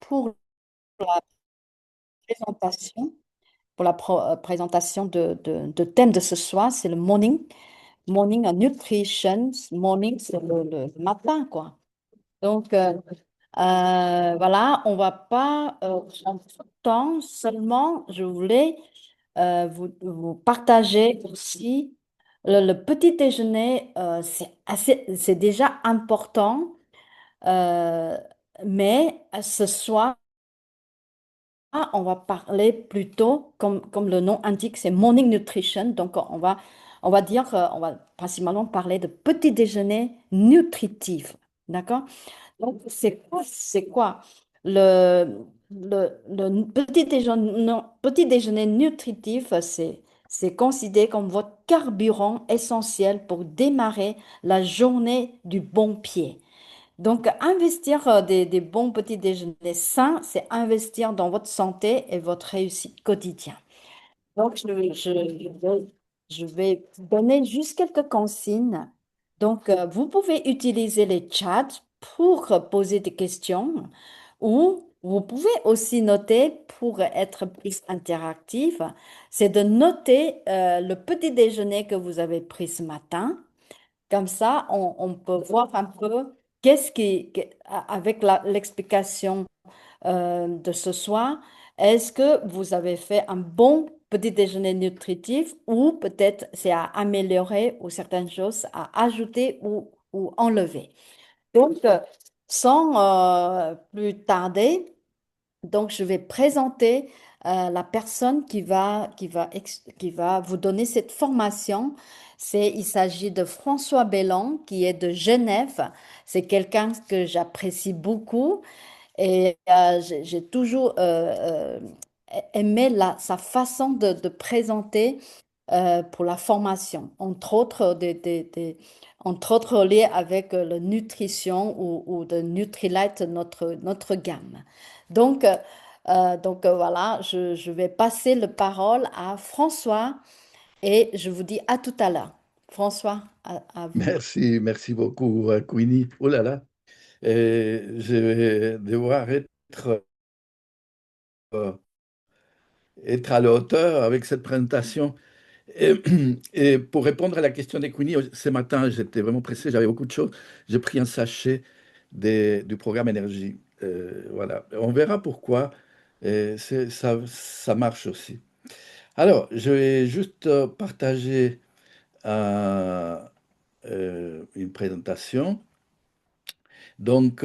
pour la présentation, présentation de thème de ce soir, c'est le morning nutrition. Morning, c'est le matin, quoi. Donc, voilà, on va pas prendre tout le temps, seulement je voulais vous partager aussi le petit déjeuner, c'est déjà important, euh, mais ce soir, on va parler plutôt, comme le nom indique, c'est morning nutrition. Donc, on va dire, on va principalement parler de petit déjeuner nutritif. D'accord? Donc, c'est quoi? Le petit déjeuner nutritif, c'est considéré comme votre carburant essentiel pour démarrer la journée du bon pied. Donc, investir des bons petits déjeuners sains, c'est investir dans votre santé et votre réussite quotidienne. Donc, je vais vous donner juste quelques consignes. Donc, vous pouvez utiliser les chats pour poser des questions ou vous pouvez aussi noter pour être plus interactif. C'est de noter le petit déjeuner que vous avez pris ce matin. Comme ça, on peut voir un peu avec l'explication de ce soir, est-ce que vous avez fait un bon petit déjeuner nutritif ou peut-être c'est à améliorer ou certaines choses à ajouter ou enlever. Donc, sans plus tarder, donc je vais présenter la personne qui va vous donner cette formation. Il s'agit de François Bellan qui est de Genève. C'est quelqu'un que j'apprécie beaucoup. Et j'ai toujours aimé sa façon de présenter pour la formation, entre autres, entre autres liés avec la nutrition ou de Nutrilite, notre gamme. Donc, voilà, je vais passer la parole à François et je vous dis à tout à l'heure. François, à vous. Merci, merci beaucoup, Queenie. Oh là là, je vais devoir euh, être à la hauteur avec cette présentation. Et, et pour répondre à la question de Queenie, ce matin, j'étais vraiment pressé, j'avais beaucoup de choses. J'ai pris un sachet du programme Énergie. Voilà, on verra pourquoi. Ça marche aussi. Alors, je vais juste partager euh, une présentation. Donc,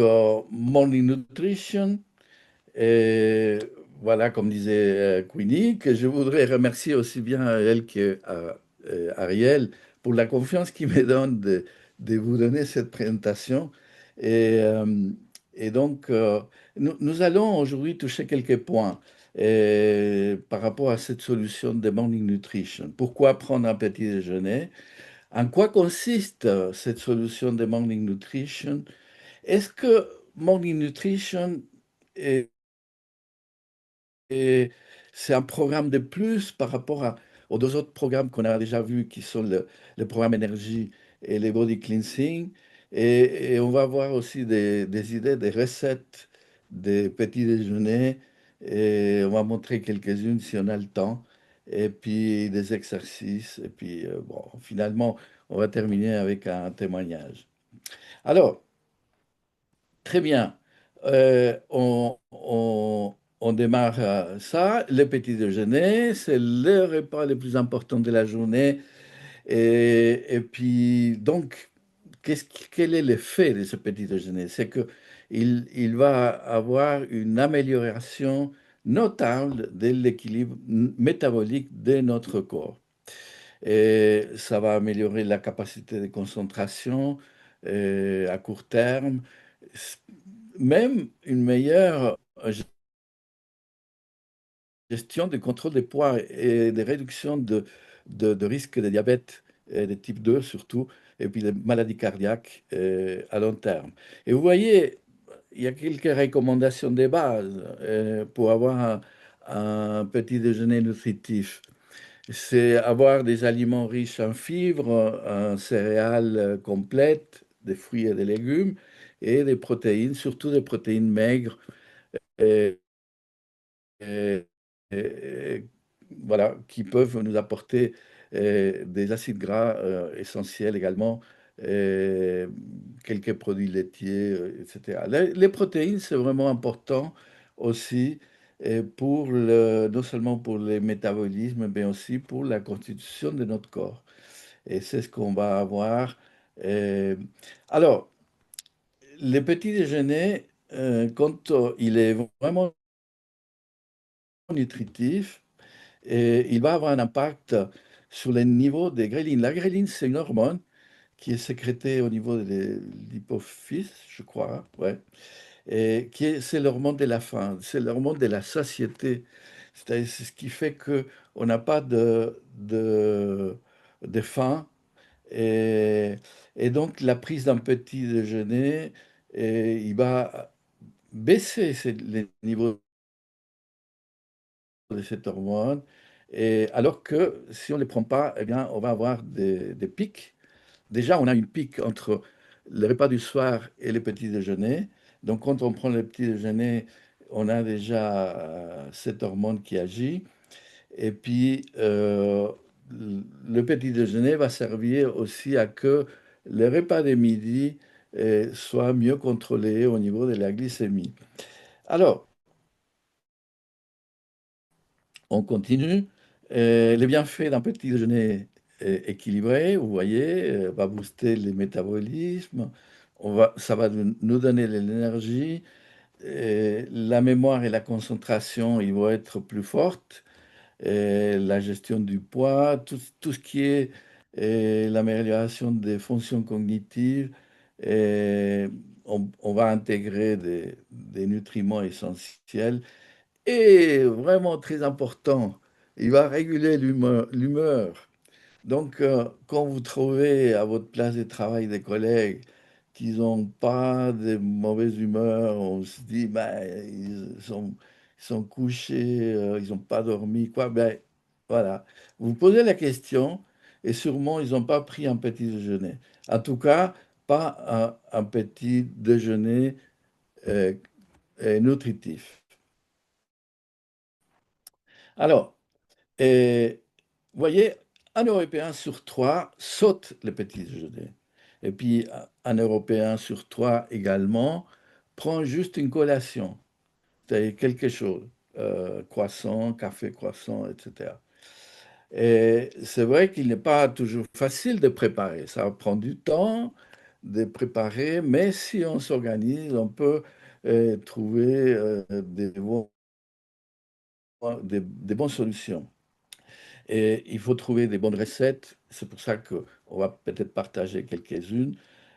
Morning Nutrition, et voilà, comme disait Queenie, que je voudrais remercier aussi bien à elle qu'à Ariel pour la confiance qu'il me donne de vous donner cette présentation. Et, euh, et donc, nous allons aujourd'hui toucher quelques points par rapport à cette solution de Morning Nutrition. Pourquoi prendre un petit déjeuner? En quoi consiste cette solution de Morning Nutrition? Est-ce que Morning Nutrition est, c'est un programme de plus par rapport aux deux autres programmes qu'on a déjà vus, qui sont le programme énergie et les body cleansing? Et on va voir aussi des idées, des recettes, des petits déjeuners. Et on va montrer quelques-unes si on a le temps. Et puis des exercices. Et puis, bon, finalement, on va terminer avec un témoignage. Alors, très bien. On démarre ça. Le petit déjeuner, c'est le repas le plus important de la journée. Et puis, donc, quel est l'effet de ce petit déjeuner? C'est que il va avoir une amélioration notable de l'équilibre métabolique de notre corps. Et ça va améliorer la capacité de concentration à court terme, même une meilleure gestion du contrôle des poids et des réductions de risque de diabète de type 2 surtout, et puis les maladies cardiaques à long terme. Et vous voyez, il y a quelques recommandations de base pour avoir un petit déjeuner nutritif. C'est avoir des aliments riches en fibres, en céréales complètes, des fruits et des légumes, et des protéines, surtout des protéines maigres et- et- et- voilà, qui peuvent nous apporter des acides gras essentiels également, et quelques produits laitiers, etc. Les protéines, c'est vraiment important aussi non seulement pour le métabolisme, mais aussi pour la constitution de notre corps. Et c'est ce qu'on va avoir. Euh, alors, le petit déjeuner, quand il est vraiment nutritif, et il va avoir un impact sur les niveaux des ghrelines. La gréline, c'est une hormone qui est sécrétée au niveau de l'hypophyse, je crois, ouais, et c'est l'hormone de la faim, c'est l'hormone de la satiété. C'est ce qui fait que on n'a pas de faim. Et, et donc, la prise d'un petit déjeuner, il va baisser les niveaux de cette hormone. Et alors que si on ne les prend pas, eh bien, on va avoir des pics. Déjà, on a une pic entre le repas du soir et le petit déjeuner. Donc, quand on prend le petit déjeuner, on a déjà cette hormone qui agit. Et puis, le petit déjeuner va servir aussi à que le repas de midi soit mieux contrôlé au niveau de la glycémie. Alors, on continue. Les bienfaits d'un petit déjeuner équilibré, vous voyez, va booster le métabolisme, ça va nous donner de l'énergie, la mémoire et la concentration, ils vont être plus fortes, la gestion du poids, tout ce qui est l'amélioration des fonctions cognitives, et on va intégrer des nutriments essentiels et vraiment très important, il va réguler l'humeur. Donc, quand vous trouvez à votre place de travail des collègues qui n'ont pas de mauvaise humeur, on se dit, ben, ils sont couchés, ils n'ont pas dormi, quoi. Ben, voilà. Vous posez la question et sûrement ils n'ont pas pris un petit déjeuner. En tout cas, pas un petit déjeuner euh, nutritif. Alors, et vous voyez, un Européen sur trois saute le petit déjeuner. Et puis, un Européen sur trois également prend juste une collation, c'est quelque chose, croissant, café croissant, etc. Et c'est vrai qu'il n'est pas toujours facile de préparer. Ça va prendre du temps de préparer, mais si on s'organise, on peut trouver des bonnes solutions. Et il faut trouver des bonnes recettes. C'est pour ça qu'on va peut-être partager quelques-unes.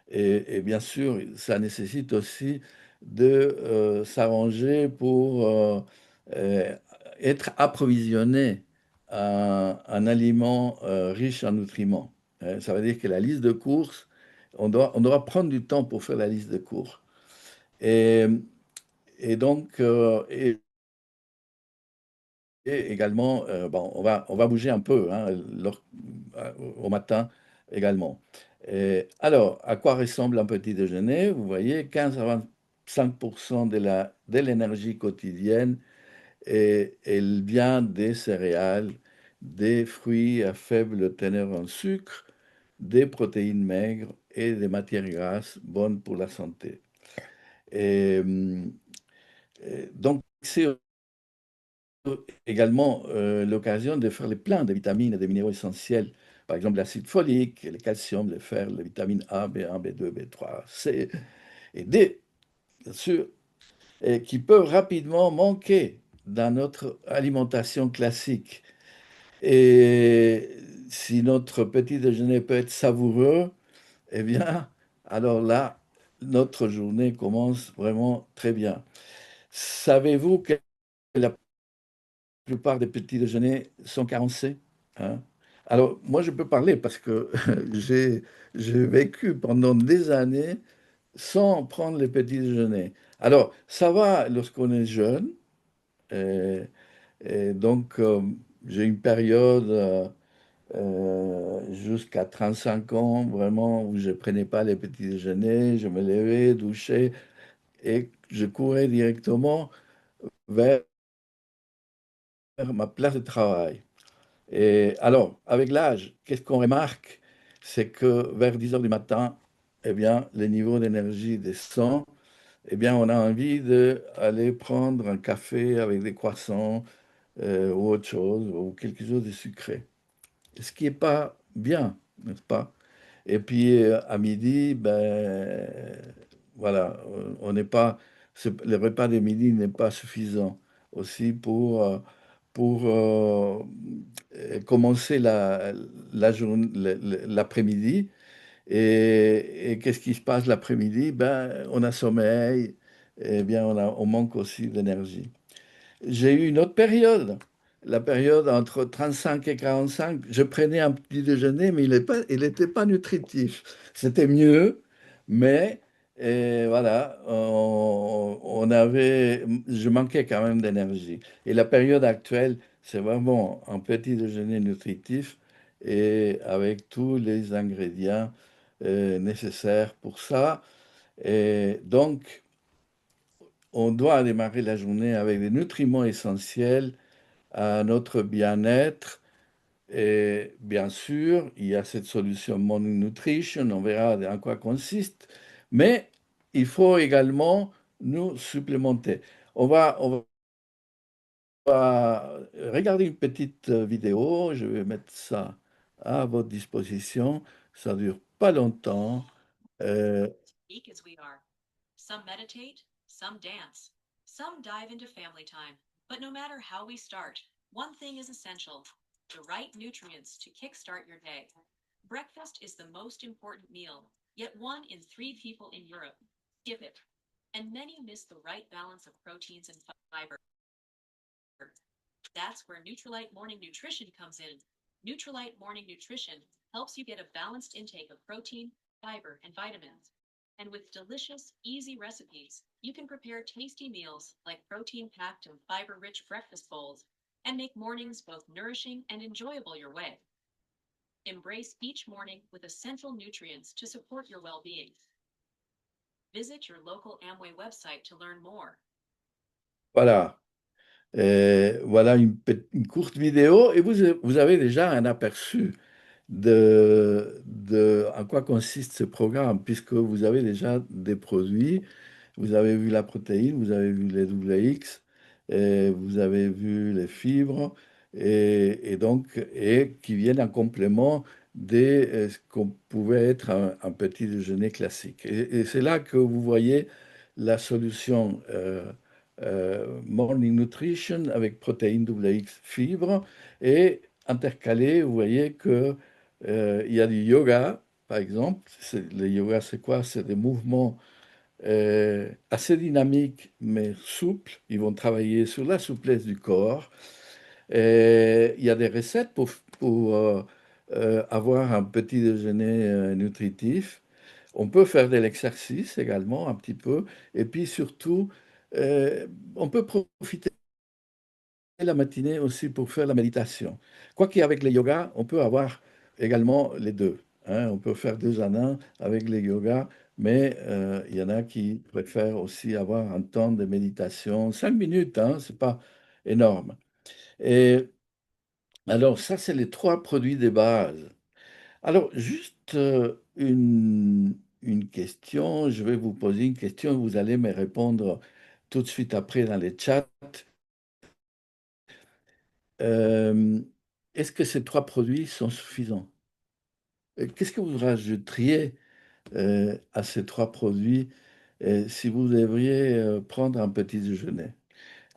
Et bien sûr, ça nécessite aussi de s'arranger pour euh, être approvisionné en un aliment riche en nutriments. Ça veut dire que la liste de courses, on doit prendre du temps pour faire la liste de courses. Et, et donc, et également, bon, on va bouger un peu hein, au matin également. Alors, à quoi ressemble un petit déjeuner? Vous voyez, 15 à 25% de l'énergie quotidienne, et elle vient des céréales, des fruits à faible teneur en sucre, des protéines maigres et des matières grasses bonnes pour la santé. Donc, c'est également l'occasion de faire le plein de vitamines et de minéraux essentiels. Par exemple, l'acide folique, le calcium, le fer, les vitamines A, B1, B2, B3, C et D, bien sûr, et qui peuvent rapidement manquer dans notre alimentation classique. Et si notre petit déjeuner peut être savoureux, eh bien, alors là, notre journée commence vraiment très bien. Savez-vous que la plupart des petits déjeuners sont carencés, hein. Alors, moi, je peux parler parce que j'ai vécu pendant des années sans prendre les petits déjeuners. Alors, ça va lorsqu'on est jeune. Et, et donc, j'ai une période jusqu'à 35 ans, vraiment, où je ne prenais pas les petits déjeuners. Je me levais, douchais et je courais directement vers ma place de travail. Et alors, avec l'âge, qu'est-ce qu'on remarque? C'est que vers 10 heures du matin, eh bien, les niveaux d'énergie descendent. Eh bien, on a envie d'aller prendre un café avec des croissants ou autre chose, ou quelque chose de sucré. Ce qui n'est pas bien, n'est-ce pas? Et puis à midi, ben voilà, on n'est pas, le repas de midi n'est pas suffisant aussi pour commencer la journée, l'après-midi. Et qu'est-ce qui se passe l'après-midi? Ben, on a sommeil, et bien on manque aussi d'énergie. J'ai eu une autre période, la période entre 35 et 45. Je prenais un petit déjeuner, mais il n'était pas nutritif. C'était mieux, mais voilà, je manquais quand même d'énergie. Et la période actuelle, c'est vraiment un petit déjeuner nutritif et avec tous les ingrédients nécessaires pour ça. Et donc, on doit démarrer la journée avec des nutriments essentiels à notre bien-être. Et bien sûr, il y a cette solution Morning Nutrition, on verra en quoi consiste, mais il faut également nous supplémenter. On va regarder une petite vidéo, je vais mettre ça à votre disposition, ça dure pas longtemps. Euh, Unique as we are. Some meditate, some dance, some dive into family time. But no matter how we start, one thing is essential: the right nutrients to kickstart your day. Breakfast is the most important meal, yet one in three people in Europe skip it. And many miss the right balance of proteins and fiber. That's where Nutrilite Morning Nutrition comes in. Nutrilite Morning Nutrition helps you get a balanced intake of protein, fiber, and vitamins. And with delicious, easy recipes, you can prepare tasty meals like protein packed and fiber rich breakfast bowls and make mornings both nourishing and enjoyable your way. Embrace each morning with essential nutrients to support your well being. Visit your local Amway website to learn more. voilà. Voilà une courte vidéo et vous avez déjà un aperçu de en quoi consiste ce programme, puisque vous avez déjà des produits, vous avez vu la protéine, vous avez vu les WX, et vous avez vu les fibres, et donc, et qui viennent en complément de ce qu'on pouvait être un petit déjeuner classique. Et c'est là que vous voyez la solution Morning Nutrition avec protéines WX fibres et intercalé, vous voyez que il y a du yoga, par exemple. Le yoga, c'est quoi? C'est des mouvements assez dynamiques, mais souples. Ils vont travailler sur la souplesse du corps. Et il y a des recettes pour avoir un petit déjeuner nutritif. On peut faire de l'exercice également, un petit peu. Et puis surtout, euh, on peut profiter la matinée aussi pour faire la méditation. Quoi qu'avec le yoga, on peut avoir également les deux, hein. On peut faire deux en un avec les yogas, mais il y en a qui préfèrent aussi avoir un temps de méditation, 5 minutes, hein, c'est pas énorme. Et alors, ça, c'est les trois produits de base. Alors, juste une question, je vais vous poser une question, vous allez me répondre tout de suite après dans les chats. Euh, Est-ce que ces trois produits sont suffisants? Qu'est-ce que vous rajouteriez à ces trois produits si vous devriez prendre un petit déjeuner?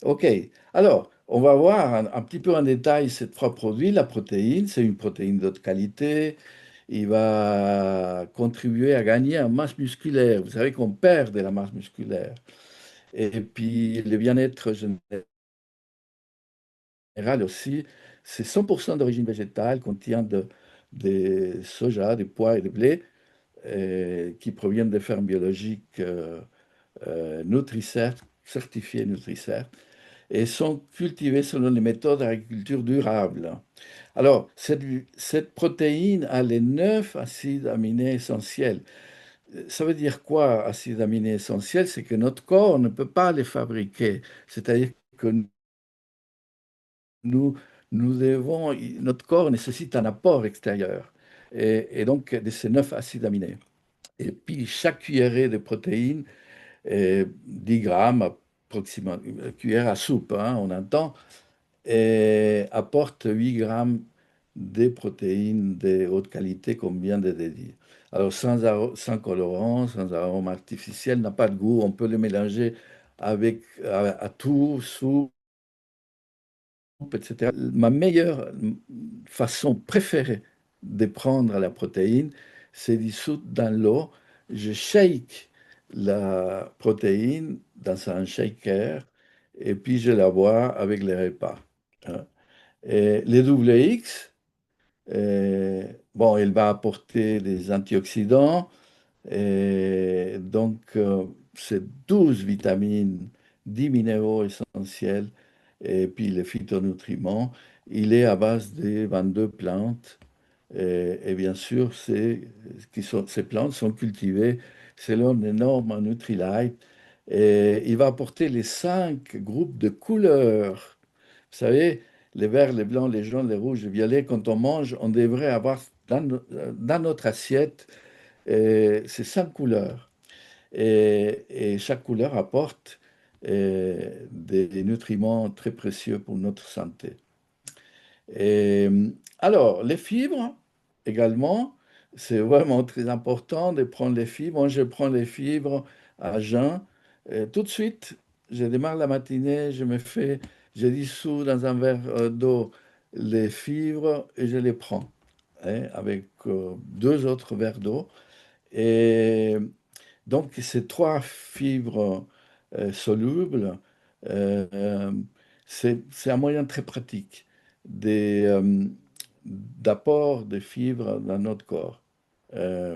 OK. Alors, on va voir un petit peu en détail ces trois produits. La protéine, c'est une protéine de haute qualité. Il va contribuer à gagner en masse musculaire. Vous savez qu'on perd de la masse musculaire. Et puis, le bien-être général aussi, c'est 100% d'origine végétale, contient des soja, des pois et des blés qui proviennent des fermes biologiques Nutri-Cert, certifiées Nutri-Cert, et sont cultivés selon les méthodes d'agriculture durable. Alors, cette protéine a les 9 acides aminés essentiels. Ça veut dire quoi, acides aminés essentiels? C'est que notre corps ne peut pas les fabriquer. C'est-à-dire que nous, notre corps nécessite un apport extérieur. Et donc, de ces 9 acides aminés. Et puis, chaque cuillerée de protéines, 10 grammes, approximativement, une cuillère à soupe, hein, on entend, et apporte 8 grammes de protéines de haute qualité, comme vient de le dire. Alors, sans colorant, sans arôme artificiel, n'a pas de goût. On peut le mélanger avec à tout, soupe, etc. Ma meilleure façon préférée de prendre la protéine, c'est dissoudre dans l'eau. Je shake la protéine dans un shaker et puis je la bois avec les repas, hein. Et les double X, bon, il va apporter des antioxydants, et donc, c'est 12 vitamines, 10 minéraux essentiels, et puis les phytonutriments. Il est à base de 22 plantes. Et bien sûr, ces plantes sont cultivées selon les normes Nutrilite. Et il va apporter les 5 groupes de couleurs. Vous savez, les verts, les blancs, les jaunes, les rouges, les violets, quand on mange, on devrait avoir dans notre assiette ces 5 couleurs. Et chaque couleur apporte des nutriments très précieux pour notre santé. Et, alors, les fibres également, c'est vraiment très important de prendre les fibres. Moi, je prends les fibres à jeun. Tout de suite, je démarre la matinée, je dissous dans un verre d'eau les fibres et je les prends, hein, avec 2 autres verres d'eau. Et donc, ces 3 fibres solubles, euh, c'est un moyen très pratique d'apport de fibres dans notre corps. Euh,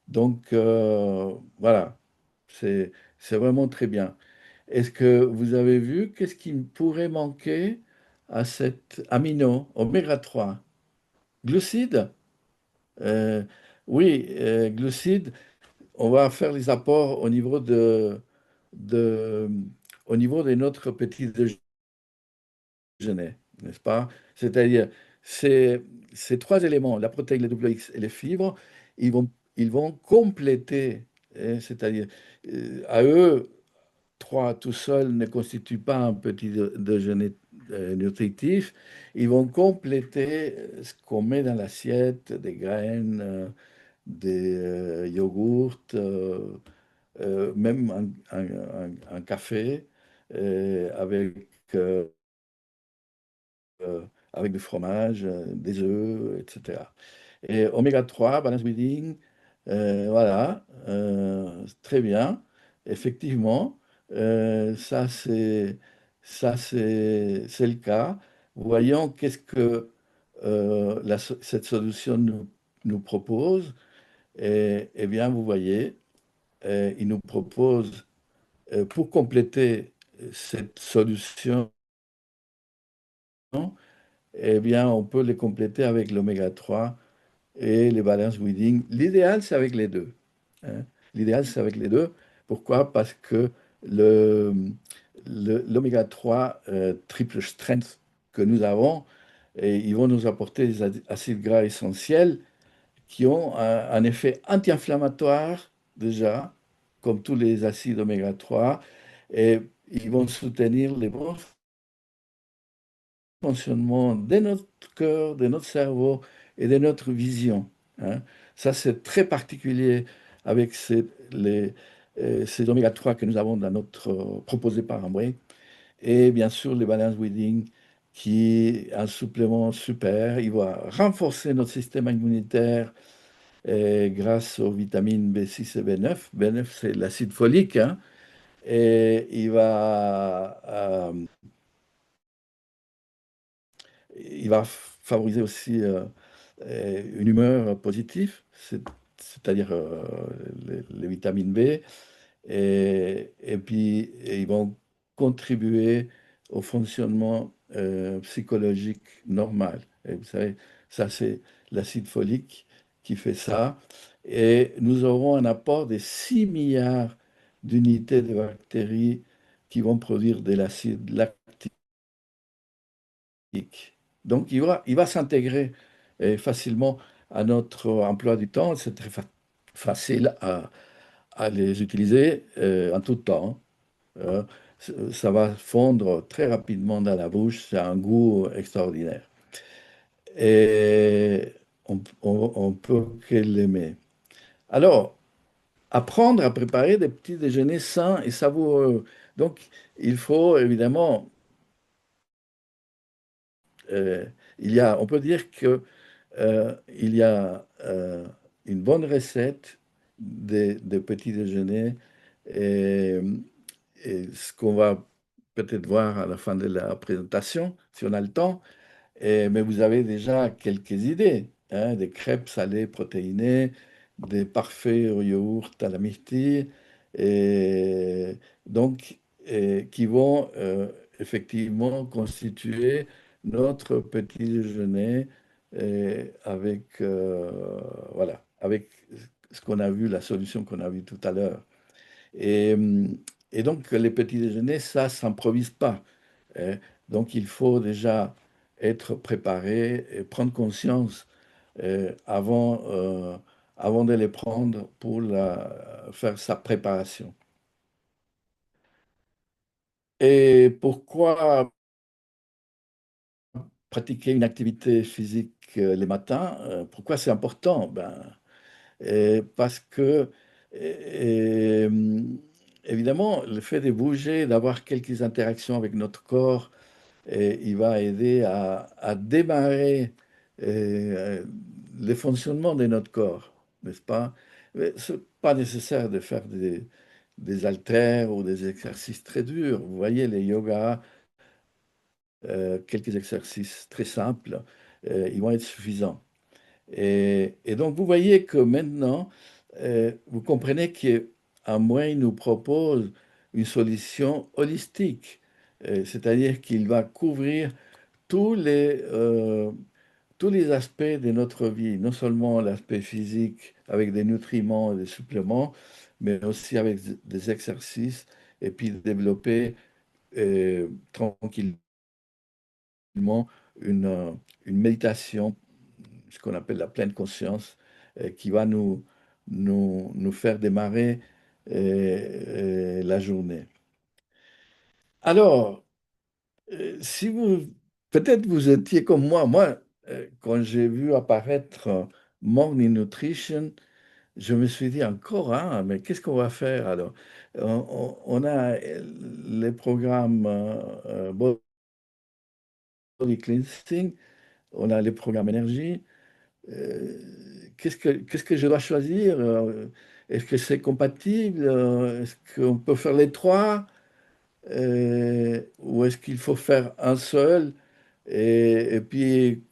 donc, voilà, c'est vraiment très bien. Est-ce que vous avez vu qu'est-ce qui pourrait manquer à cet amino, oméga 3? Glucides? Euh, oui, glucides. On va faire les apports de, au niveau de notre petit déjeuner, n'est-ce pas? C'est-à-dire, ces 3 éléments, la protéine, le double X et les fibres, ils vont compléter, hein, c'est-à-dire, à eux, 3 tout seuls ne constituent pas un petit déjeuner nutritif. Ils vont compléter ce qu'on met dans l'assiette, des graines, des yogourts, même un café euh, avec du fromage, des œufs, etc. Et oméga 3, balance breeding, voilà, très bien. Effectivement, c'est le cas. Voyons qu'est-ce que cette solution nous propose. Eh bien, vous voyez, il nous propose, pour compléter cette solution, eh bien, on peut les compléter avec l'oméga 3 et les balance weeding. L'idéal, c'est avec les deux, hein. L'idéal, c'est avec les deux. Pourquoi? Parce que le, l'oméga 3 triple strength que nous avons, et ils vont nous apporter des acides gras essentiels qui ont un effet anti-inflammatoire déjà, comme tous les acides oméga 3, et ils vont soutenir les bons fonctionnement de notre cœur, de notre cerveau et de notre vision, hein. Ça, c'est très particulier avec ces oméga 3 que nous avons dans proposés par Amway. Et bien sûr, les balance weeding, qui est un supplément super. Il va renforcer notre système immunitaire grâce aux vitamines B6 et B9. B9, c'est l'acide folique, hein. Et il va favoriser aussi une humeur positive, c'est-à-dire les vitamines B, et puis ils vont contribuer au fonctionnement psychologique normal. Et vous savez, ça c'est l'acide folique qui fait ça. et nous aurons un apport de 6 milliards d'unités de bactéries qui vont produire de l'acide lactique. Donc, il va s'intégrer facilement à notre emploi du temps. C'est très facile à les utiliser en tout temps. Euh, Ça va fondre très rapidement dans la bouche. C'est un goût extraordinaire. Et on peut que l'aimer. Alors, apprendre à préparer des petits déjeuners sains et savoureux. Donc, il faut évidemment, euh, on peut dire que il y a une bonne recette des petits déjeuners et, et ce qu'on va peut-être voir à la fin de la présentation, si on a le temps. Mais vous avez déjà quelques idées, hein, des crêpes salées protéinées, des parfaits au yaourt à la myrtille, et donc qui vont effectivement constituer notre petit déjeuner avec, voilà, avec ce qu'on a vu, la solution qu'on a vue tout à l'heure. Et, hum, et donc, les petits déjeuners, ça s'improvise pas. hein. Donc, il faut déjà être préparé et prendre conscience avant de les prendre pour faire sa préparation. Et pourquoi pratiquer une activité physique les matins? Pourquoi c'est important? Parce que, et, évidemment, le fait de bouger, d'avoir quelques interactions avec notre corps, il va aider à démarrer le fonctionnement de notre corps, n'est-ce pas? Mais c'est pas nécessaire de faire des haltères ou des exercices très durs. Vous voyez, les yogas, quelques exercices très simples, ils vont être suffisants. Et donc, vous voyez que maintenant, vous comprenez qu'un moyen nous propose une solution holistique, c'est-à-dire qu'il va couvrir tous tous les aspects de notre vie, non seulement l'aspect physique avec des nutriments et des suppléments, mais aussi avec des exercices et puis développer tranquillement une, euh, une méditation, ce qu'on appelle la pleine conscience, qui va nous faire démarrer la journée. Alors, si vous, peut-être vous étiez comme moi, quand j'ai vu apparaître Morning Nutrition, je me suis dit encore, hein, mais qu'est-ce qu'on va faire alors? On a les programmes Body Cleansing, on a les programmes énergie. Euh, qu'est-ce que je dois choisir? Est-ce que c'est compatible? Est-ce qu'on peut faire les trois? Ou est-ce qu'il faut faire un seul et puis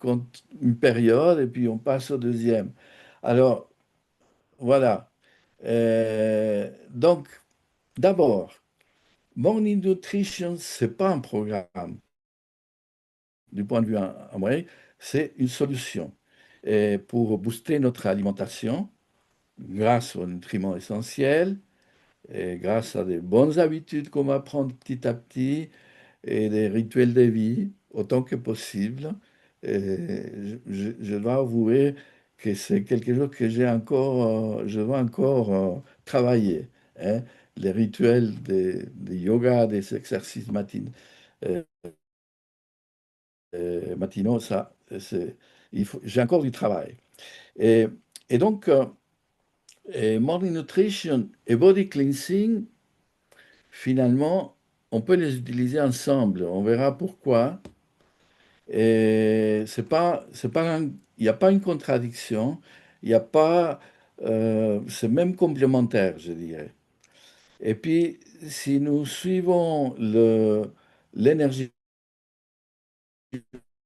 une période et puis on passe au deuxième? Alors, voilà. Donc, d'abord, Morning Nutrition, c'est pas un programme du point de vue moyen, c'est une solution. Et pour booster notre alimentation grâce aux nutriments essentiels et grâce à des bonnes habitudes qu'on va prendre petit à petit et des rituels de vie autant que possible. Et je dois avouer que c'est quelque chose que je dois encore travailler. hein. Les rituels de yoga, des exercices euh, matinaux, ça, j'ai encore du travail. Et, et donc, Morning Nutrition et Body Cleansing, finalement, on peut les utiliser ensemble. On verra pourquoi. Et il n'y a pas une contradiction, il n'y a pas, c'est même complémentaire, je dirais. Et puis, si nous suivons l'énergie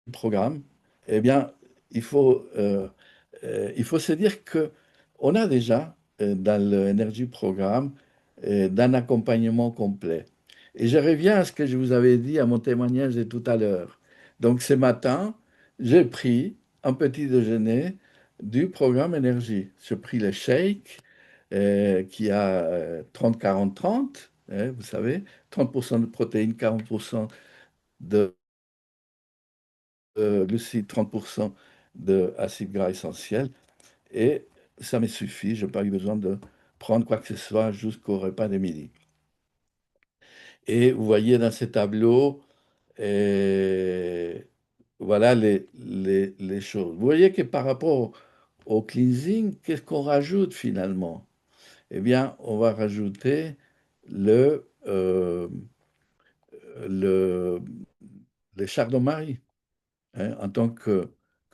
du programme, eh bien, il faut, euh, il faut se dire que on a déjà dans l'Energy Programme d'un accompagnement complet. Et je reviens à ce que je vous avais dit à mon témoignage de tout à l'heure. Donc ce matin, j'ai pris un petit déjeuner du programme énergie. J'ai pris le shake qui a 30-40-30, hein, vous savez, 30% de protéines, 40% de glucides, 30% d'acides gras essentiels. Et ça me suffit, je n'ai pas eu besoin de prendre quoi que ce soit jusqu'au repas de midi. Et vous voyez dans ces tableaux, voilà les choses. Vous voyez que par rapport au cleansing, qu'est-ce qu'on rajoute finalement? Eh bien, on va rajouter le, euh, le, les chardon-marie, hein, en tant que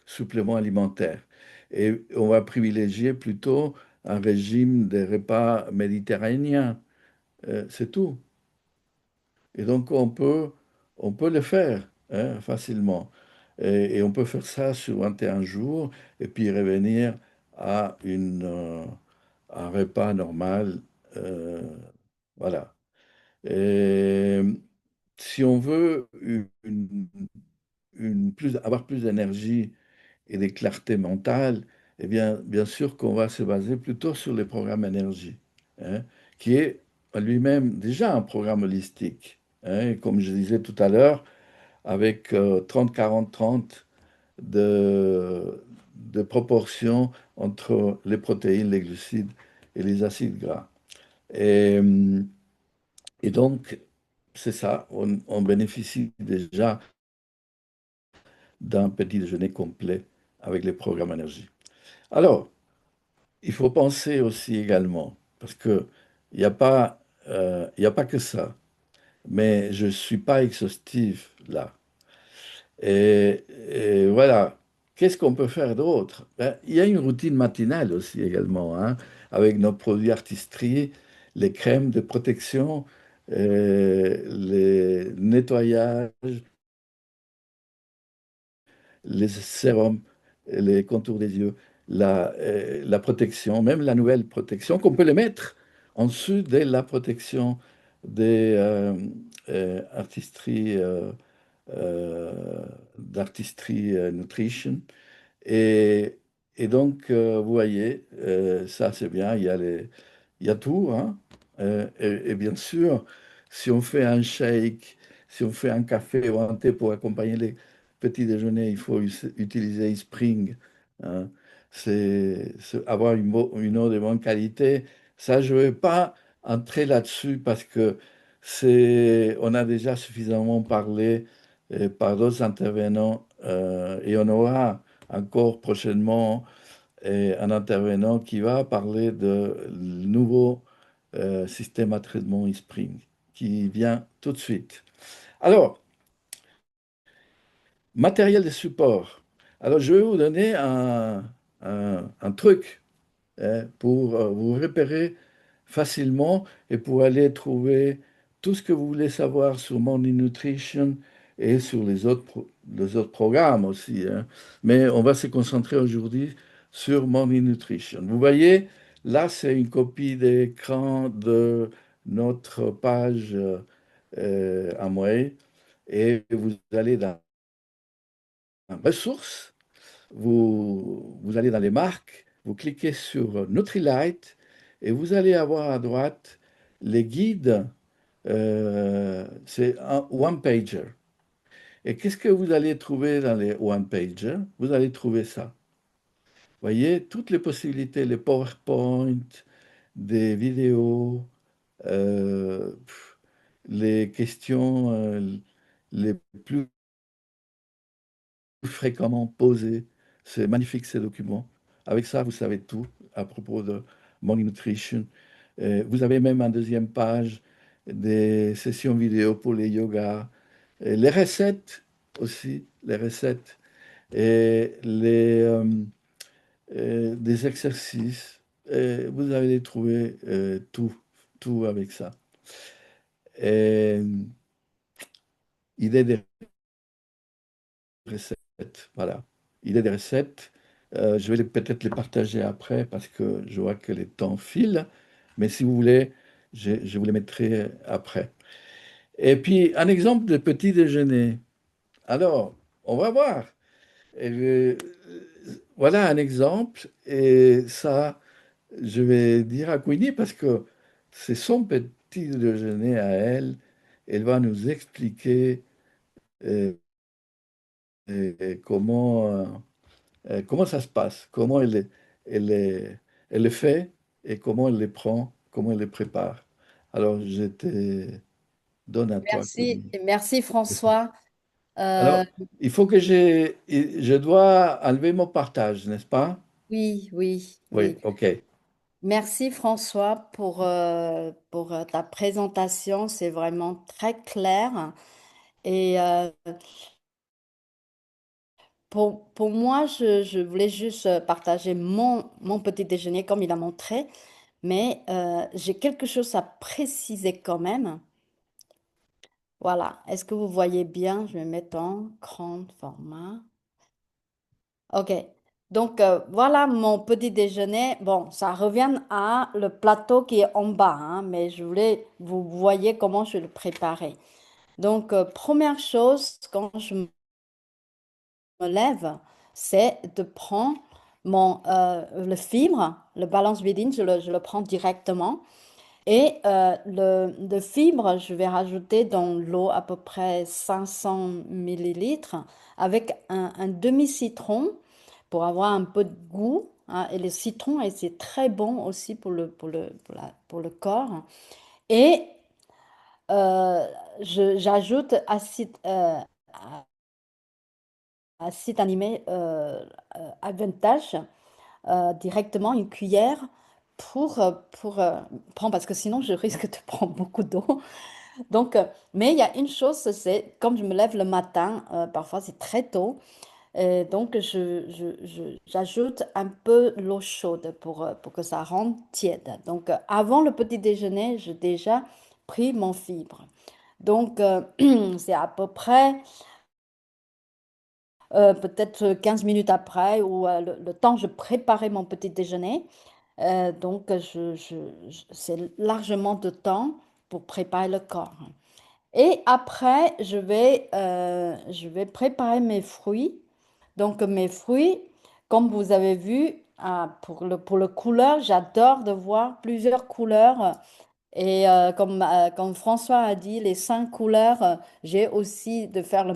supplément alimentaire. Et on va privilégier plutôt un régime des repas méditerranéens. C'est tout. Et donc, on peut le faire, hein, facilement. Et on peut faire ça sur 21 jours et puis revenir à un repas normal. euh, voilà. Et si on veut avoir plus d'énergie et de clarté mentale, eh bien sûr qu'on va se baser plutôt sur les programmes énergie, hein, qui est à lui-même déjà un programme holistique, hein, et comme je disais tout à l'heure, avec 30-40-30 de proportion entre les protéines, les glucides et les acides gras. Et, euh, et donc, c'est ça, on bénéficie déjà d'un petit déjeuner complet avec les programmes énergie. Alors, il faut penser aussi également, parce que il n'y a pas, il y a pas que ça, mais je ne suis pas exhaustif là. Et voilà, qu'est-ce qu'on peut faire d'autre? Ben, il y a une routine matinale aussi également, hein, avec nos produits artisterie, les crèmes de protection, les nettoyages, les sérums, les contours des yeux, la protection, même la nouvelle protection, qu'on peut les mettre en dessous de la protection des artisteries, d'artisterie nutrition. Et, et donc, vous voyez, ça c'est bien, il y a tout, hein. Et bien sûr, si on fait un shake, si on fait un café ou un thé pour accompagner les petits déjeuners, il faut utiliser Spring, hein. Avoir une eau de bonne qualité. Ça, je ne vais pas entrer là-dessus parce que on a déjà suffisamment parlé par d'autres intervenants et on aura encore prochainement un intervenant qui va parler de nouveau système à traitement eSpring qui vient tout de suite. Alors, matériel de support. Alors, je vais vous donner un truc, hein, pour vous repérer facilement et pour aller trouver tout ce que vous voulez savoir sur Morning Nutrition et sur les autres programmes aussi, hein. Mais on va se concentrer aujourd'hui sur Morning Nutrition. Vous voyez, là, c'est une copie d'écran de notre page Amway et vous allez dans ressources, vous allez dans les marques, vous cliquez sur Nutrilite et vous allez avoir à droite les guides. C'est un one-pager. Et qu'est-ce que vous allez trouver dans les one-pager? Vous allez trouver ça. Voyez, toutes les possibilités, les PowerPoint, des vidéos, les questions les plus fréquemment posés. C'est magnifique ces documents. Avec ça, vous savez tout à propos de Morning Nutrition. Vous avez même en deuxième page des sessions vidéo pour les yogas, et les recettes aussi, les recettes et des exercices. Et vous allez trouver tout, tout avec ça. Et, idée des recettes, voilà. Idée des recettes. Je vais peut-être les partager après parce que je vois que les temps filent. Mais si vous voulez, je vous les mettrai après. Et puis, un exemple de petit déjeuner. Alors, on va voir. Et, voilà un exemple. Et ça, je vais dire à Queenie parce que c'est son petit déjeuner à elle. Elle va nous expliquer euh, comment ça se passe, comment elle le fait et comment elle les prend, comment elle les prépare. Alors, je te donne à toi, Merci, Queenie. merci François. Euh, Alors, il faut que je dois enlever mon partage, n'est-ce pas? oui, oui, Oui, oui. OK. Merci François pour ta présentation. C'est vraiment très clair. Et pour moi, je voulais juste partager mon petit déjeuner comme il a montré, mais j'ai quelque chose à préciser quand même. Voilà. Est-ce que vous voyez bien? Je vais mettre en grand format. OK. Donc, voilà mon petit déjeuner. Bon, ça revient à le plateau qui est en bas, hein, mais je voulais, vous voyez comment je le préparais. Donc, première chose, quand je me lève, c'est de prendre le fibre, le balance bedding, je le prends directement. Et le fibre, je vais rajouter dans l'eau à peu près 500 millilitres avec un demi-citron pour avoir un peu de goût, hein. Et le citron, et c'est très bon aussi pour le corps. Et euh, j'ajoute acide aminé Avantage directement une cuillère pour prendre, parce que sinon je risque de prendre beaucoup d'eau. Donc, mais il y a une chose, c'est comme je me lève le matin, parfois c'est très tôt, donc j'ajoute un peu l'eau chaude pour que ça rende tiède. Donc, avant le petit déjeuner, j'ai déjà pris mon fibre. Donc, c'est à peu près peut-être 15 minutes après ou le temps je préparais mon petit déjeuner. Donc, c'est largement de temps pour préparer le corps. Et après, je vais préparer mes fruits. Donc, mes fruits, comme vous avez vu, pour le couleur, j'adore de voir plusieurs couleurs. Et comme François a dit, les 5 couleurs, j'ai aussi de faire le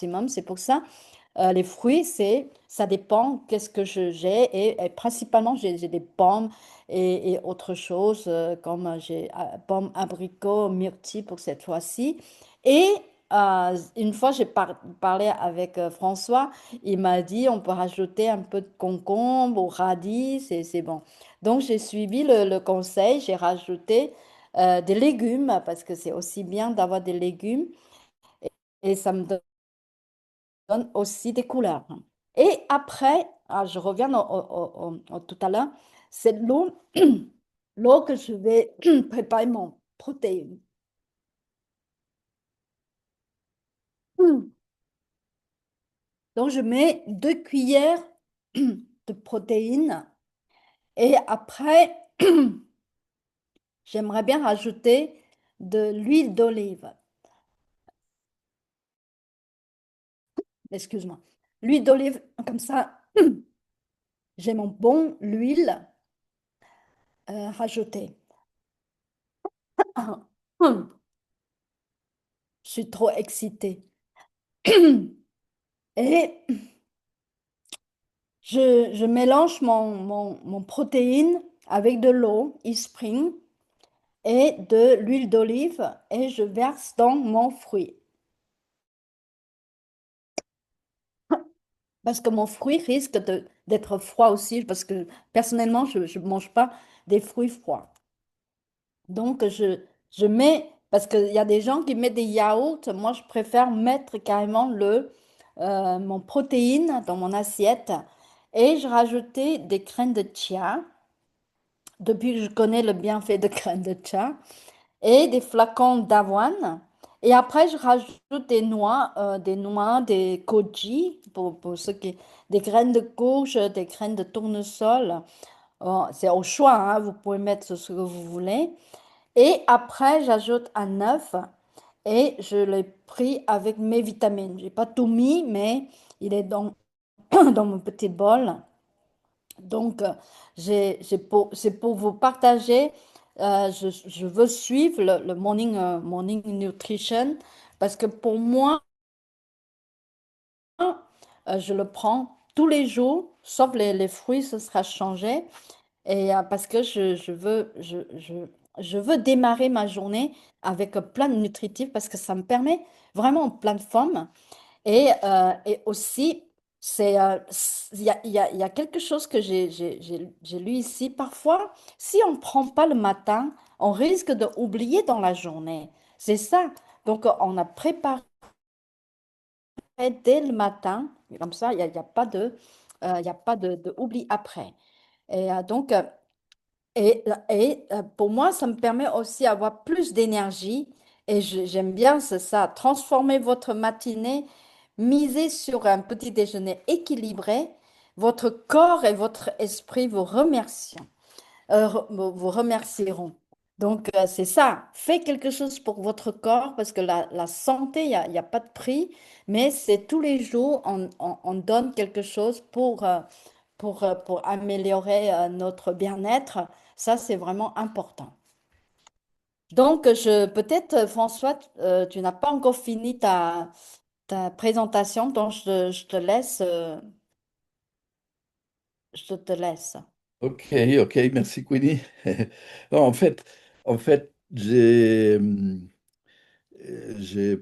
maximum. C'est pour ça. Les fruits, ça dépend qu'est-ce que j'ai. Et principalement, j'ai des pommes et autre chose, comme j'ai pommes, abricots, myrtilles pour cette fois-ci. Et une fois, j'ai parlé avec François, il m'a dit on peut rajouter un peu de concombre ou radis, c'est bon. Donc, j'ai suivi le conseil, j'ai rajouté des légumes parce que c'est aussi bien d'avoir des légumes et ça me donne aussi des couleurs. Et après, je reviens au tout à l'heure, c'est l'eau, l'eau que je vais préparer mon protéine. Donc, je mets 2 cuillères de protéines et après, j'aimerais bien rajouter de l'huile d'olive. Excuse-moi. L'huile d'olive, comme ça, j'ai mon bon l'huile rajoutée. Je suis trop excitée. Et je mélange mon protéine avec de l'eau, e-spring, et de l'huile d'olive et je verse dans mon fruit. Parce que mon fruit risque d'être froid aussi, parce que personnellement, je ne mange pas des fruits froids. Donc, je mets, parce qu'il y a des gens qui mettent des yaourts, moi, je préfère mettre carrément mon protéine dans mon assiette. Et je rajoutais des graines de chia, depuis que je connais le bienfait de graines de chia, et des flacons d'avoine. Et après, je rajoute des noix, des koji, pour ceux qui, des graines de courge, des graines de tournesol. C'est au choix, hein, vous pouvez mettre ce que vous voulez. Et après, j'ajoute un œuf et je l'ai pris avec mes vitamines. J'ai pas tout mis, mais il est dans. dans mon petit bol. Donc, c'est pour vous partager. Je veux suivre le morning nutrition parce que pour moi, je le prends tous les jours, sauf les fruits, ce sera changé. Et parce que je veux démarrer ma journée avec plein de nutritifs parce que ça me permet vraiment plein de forme. Et aussi, il y a quelque chose que j'ai lu ici. Parfois, si on ne prend pas le matin, on risque d'oublier dans la journée. C'est ça. Donc, on a préparé dès le matin. Comme ça, il y a pas il y a pas de oubli après. Et donc, pour moi, ça me permet aussi d'avoir plus d'énergie. Et j'aime bien, c'est ça, transformer votre matinée, miser sur un petit déjeuner équilibré. Votre corps et votre esprit vous remercieront. Donc, c'est ça. Faites quelque chose pour votre corps parce que la santé, il y a pas de prix, mais c'est tous les jours, on donne quelque chose pour améliorer notre bien-être. Ça, c'est vraiment important. Donc, peut-être, François, tu n'as pas encore fini ta présentation, donc je te laisse, je te laisse. Ok, ok, merci Queenie. Non, en fait, j'ai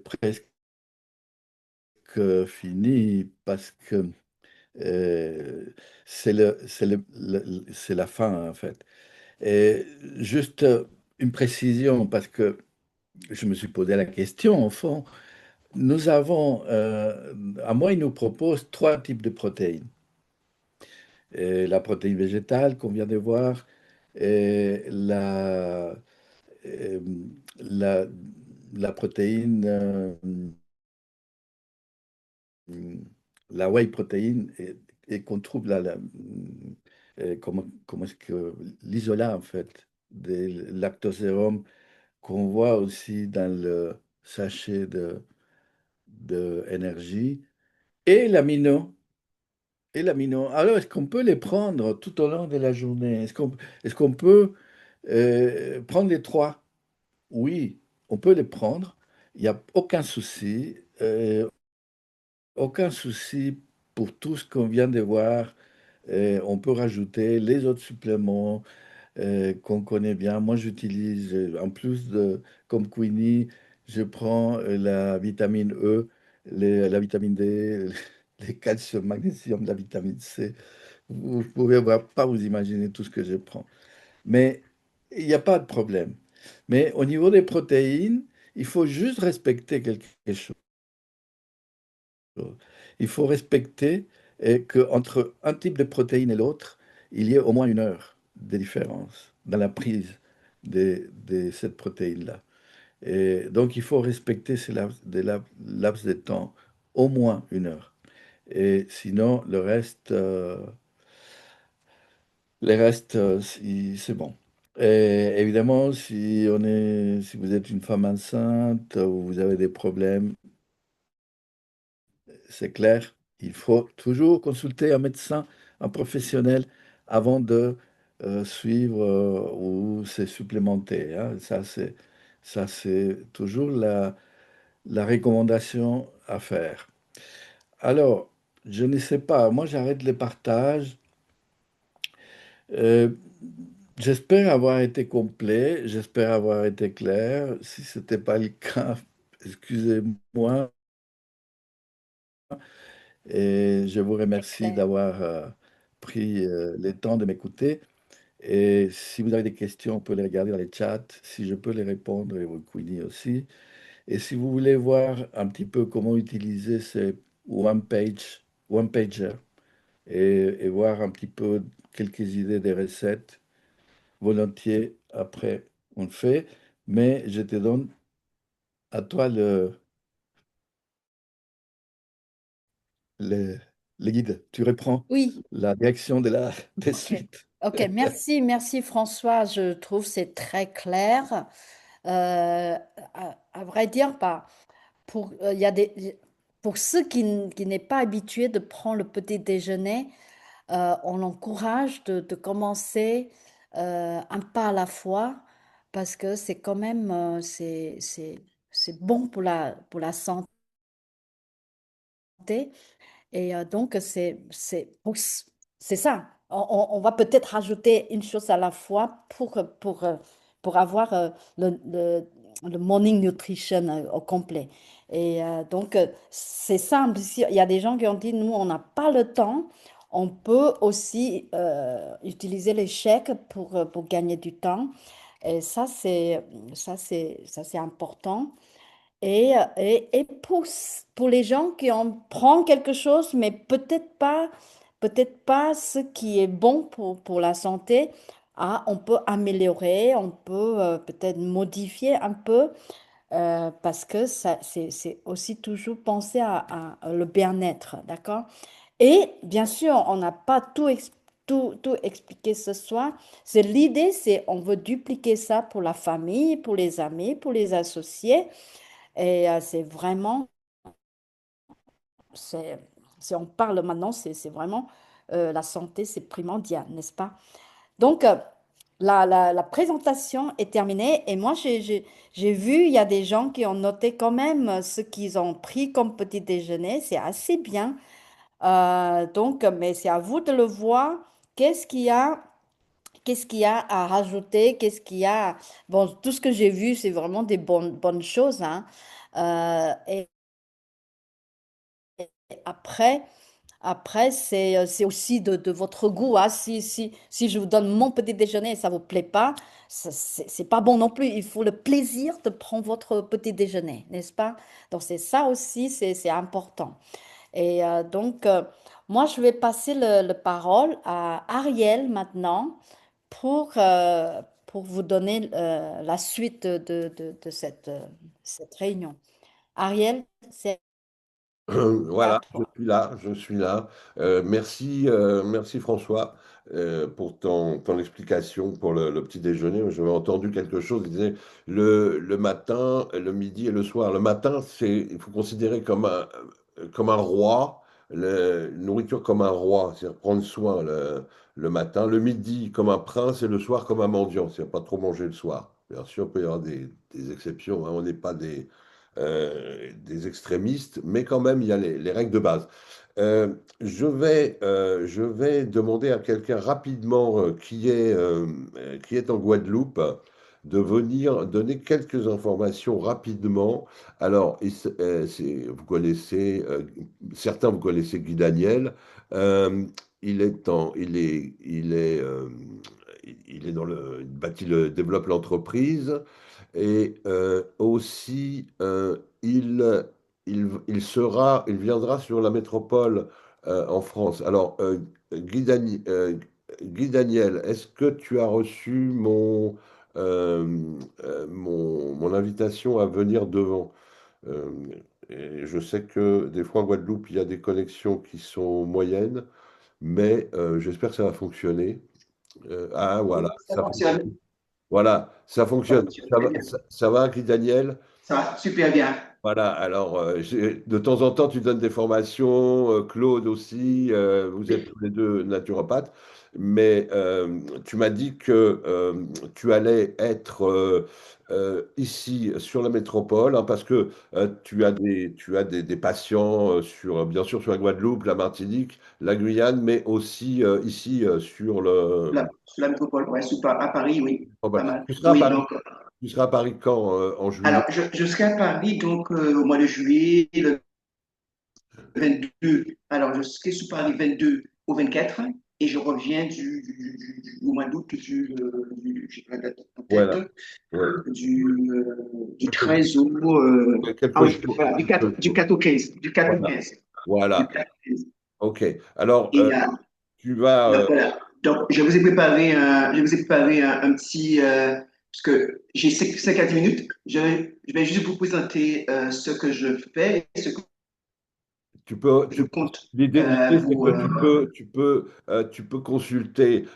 presque fini parce que c'est la fin en fait. Et juste une précision parce que je me suis posé la question au fond. Nous avons, à moi, ils nous proposent trois types de protéines. La protéine végétale qu'on vient de voir, et euh, la, la protéine, la whey protéine, et qu'on trouve comment est-ce que l'isolat, en fait, des lactosérum qu'on voit aussi dans le sachet de énergie, et l'amino. Et l'amino. Alors, est-ce qu'on peut les prendre tout au long de la journée? Est-ce qu'on peut prendre les trois? Oui, on peut les prendre. Il n'y a aucun souci. Aucun souci pour tout ce qu'on vient de voir. On peut rajouter les autres suppléments qu'on connaît bien. Moi, j'utilise, en plus de, comme Queenie, je prends la vitamine E, la vitamine D, les calcium, magnésium, la vitamine C. Vous ne pouvez pas vous imaginer tout ce que je prends. Mais il n'y a pas de problème. Mais au niveau des protéines, il faut juste respecter quelque chose. Il faut respecter qu'entre un type de protéine et l'autre, il y ait au moins une heure de différence dans la prise de cette protéine-là. Et donc, il faut respecter laps de temps, au moins une heure. Et sinon, c'est bon. Et évidemment, si vous êtes une femme enceinte ou vous avez des problèmes, c'est clair, il faut toujours consulter un médecin, un professionnel avant de suivre ou se supplémenter, hein. Ça, c'est toujours la recommandation à faire. Alors, je ne sais pas, moi j'arrête les partages. Euh, J'espère avoir été complet, j'espère avoir été clair. Si ce n'était pas le cas, excusez-moi. Et je vous C'est remercie clair. d'avoir pris le temps de m'écouter. Et si vous avez des questions, on peut les regarder dans les chats. Si je peux les répondre, et vous, Queenie aussi. Et si vous voulez voir un petit peu comment utiliser ces one pager, et voir un petit peu quelques idées des recettes, volontiers, après, on le fait. Mais je te donne à toi le, le guide. Tu reprends Oui, la direction des ok. suites. Ok, merci François. Je trouve c'est très clair. À vrai dire, il y a pour ceux qui n'est pas habitués de prendre le petit déjeuner, on encourage de commencer un pas à la fois parce que c'est quand même c'est bon pour la santé. Et donc, c'est ça. On va peut-être rajouter une chose à la fois pour avoir le morning nutrition au complet. Et donc, c'est simple. Il y a des gens qui ont dit, nous, on n'a pas le temps. On peut aussi utiliser les chèques pour gagner du temps. Et ça, c'est important. Et pour les gens qui en prennent quelque chose, mais peut-être pas ce qui est bon pour la santé, on peut améliorer, on peut peut-être modifier un peu, parce que ça, c'est aussi toujours penser à le bien-être, d'accord? Et bien sûr, on n'a pas tout expliqué ce soir. L'idée, c'est on veut dupliquer ça pour la famille, pour les amis, pour les associés. Et c'est vraiment, c'est, si on parle maintenant, c'est vraiment la santé, c'est primordial, n'est-ce pas? Donc, la présentation est terminée et moi, j'ai vu, il y a des gens qui ont noté quand même ce qu'ils ont pris comme petit déjeuner. C'est assez bien. Donc, mais c'est à vous de le voir. Qu'est-ce qu'il y a, qu'est-ce qu'il y a à rajouter? Qu'est-ce qu'il y a? Bon, tout ce que j'ai vu, c'est vraiment des bonnes choses, hein. Et après, c'est aussi de votre goût, hein. Si je vous donne mon petit déjeuner et ça ne vous plaît pas, c'est pas bon non plus. Il faut le plaisir de prendre votre petit déjeuner, n'est-ce pas? Donc, c'est ça aussi, c'est important. Et donc, moi, je vais passer le parole à Ariel maintenant pour vous donner la suite de cette réunion. Ariel, c'est à Voilà, je toi. suis là, je suis là. Merci, merci François pour ton explication pour le petit déjeuner. J'avais entendu quelque chose, il disait le matin, le midi et le soir. Le matin, il faut considérer comme un roi, nourriture comme un roi, c'est-à-dire prendre soin le matin. Le midi comme un prince et le soir comme un mendiant, c'est-à-dire pas trop manger le soir. Bien sûr, il peut y avoir des exceptions, hein, on n'est pas des extrémistes, mais quand même, il y a les règles de base. Je vais demander à quelqu'un rapidement qui est en Guadeloupe de venir donner quelques informations rapidement. Alors, vous connaissez, certains vous connaissez Guy Daniel. Il est en, il est dans il bâtit développe l'entreprise. Et aussi, il viendra sur la métropole en France. Alors, Guy Daniel, est-ce que tu as reçu mon invitation à venir devant? Euh, et je sais que des fois en Guadeloupe, il y a des connexions qui sont moyennes, mais j'espère que ça va fonctionner. Ah, voilà, Ça ça fonctionne. fonctionne. Voilà, ça Ça fonctionne. fonctionne très bien. Ça va, Guy Daniel? Ça va super bien. Voilà, alors de temps en temps, tu donnes des formations, Claude aussi, vous êtes tous les deux naturopathes, mais tu m'as dit que tu allais être ici sur la métropole, hein, parce que tu as des patients bien sûr sur la Guadeloupe, la Martinique, la Guyane, mais aussi ici sur Sur la métropole, ouais, à Paris, oui, Oh, bah, pas mal. tu seras à Oui, Paris, donc, tu seras à Paris quand, en juillet? alors, je serai à Paris donc au mois de juillet, le 22. Alors, je serai sur Paris 22 au 24 et je reviens au mois d'août j'ai pas la date en tête, Voilà. Ouais. du 13 au, ah Quelques oui, jours. voilà, Quelques du jours. 4 au 15, du 4 au Voilà. 15, du Voilà. 4 au 15. OK. Alors, Et tu vas. donc voilà. Donc je vous ai préparé un petit, parce que j'ai 5 à 10 minutes. Je vais juste vous présenter ce que je fais et ce que Tu peux, Je compte l'idée, c'est vous. que tu peux consulter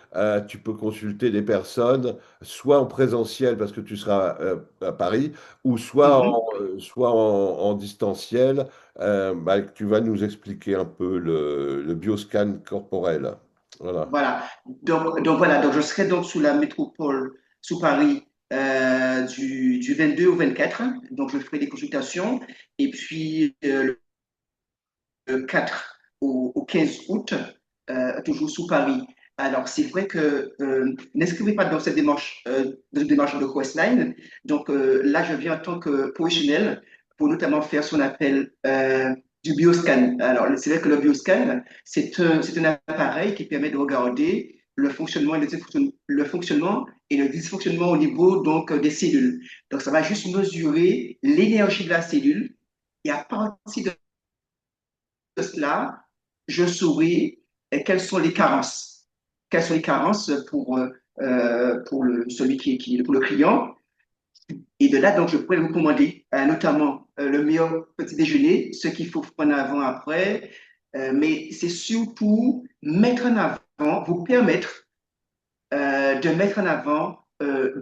des personnes, soit en présentiel parce que tu seras à Paris, ou Mhm. soit en distanciel. Bah, tu vas nous expliquer un peu le bioscan corporel. Voilà. Voilà. Donc voilà. Donc je serai donc sous la métropole, sous Paris, du 22 au 24. Donc je ferai des consultations. Et puis le 4 au 15 août, toujours sous Paris. Alors, c'est vrai que n'inscrivez pas dans cette démarche de Questline. Donc là, je viens en tant que professionnel pour notamment faire ce qu'on appelle du bioscan. Alors, c'est vrai que le bioscan, c'est un appareil qui permet de regarder le fonctionnement et le dysfonctionnement au niveau donc, des cellules. Donc, ça va juste mesurer l'énergie de la cellule et à partir de cela, je saurai quelles sont les carences. Quelles sont les carences pour celui pour le client. Et de là, donc, je pourrais vous recommander notamment le meilleur petit déjeuner, ce qu'il faut prendre avant, après. Mais c'est surtout mettre en avant, vous permettre de mettre en avant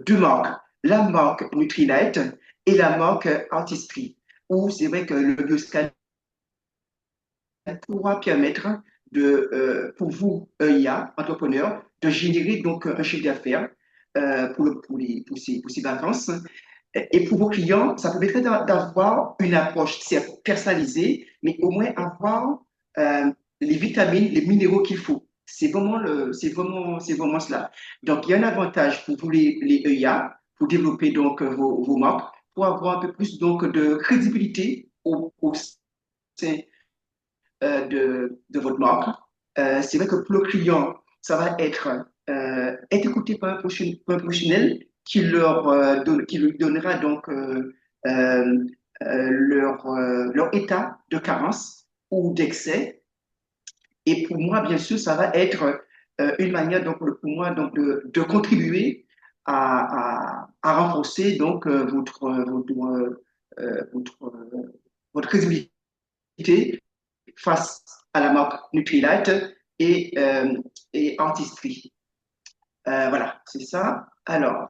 deux marques. La marque Nutrilite et la marque Artistry. Où c'est vrai que le bioscan pourra permettre pour vous, EIA, entrepreneur, de générer donc un chiffre d'affaires pour ces vacances. Et pour vos clients, ça permettrait d'avoir une approche certes personnalisée, mais au moins avoir euh, les vitamines, les minéraux qu'il faut. C'est vraiment cela. Donc, il y a un avantage pour vous les EIA, pour développer donc vos marques, pour avoir un peu plus donc de crédibilité au sein de votre marque. C'est vrai que pour le client, ça va être écouté par par un professionnel qui lui donnera donc euh, leur état de carence ou d'excès. Et pour moi, bien sûr, ça va être une manière donc, pour moi donc, de contribuer à renforcer donc, votre crédibilité face à la marque Nutrilite et Artistry. Voilà, c'est ça. Alors,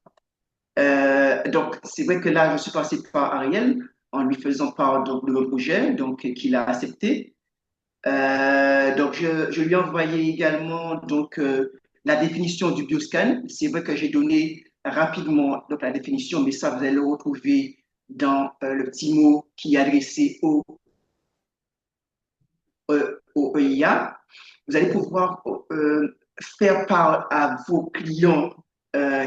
donc, c'est vrai que là, je suis passé par Ariel en lui faisant part donc, de mon projet, donc qu'il a accepté. Donc, je lui ai envoyé également donc, la définition du bioscan. C'est vrai que j'ai donné rapidement donc, la définition, mais ça, vous allez le retrouver dans le petit mot qui est adressé au EIA. Vous allez pouvoir faire part à vos clients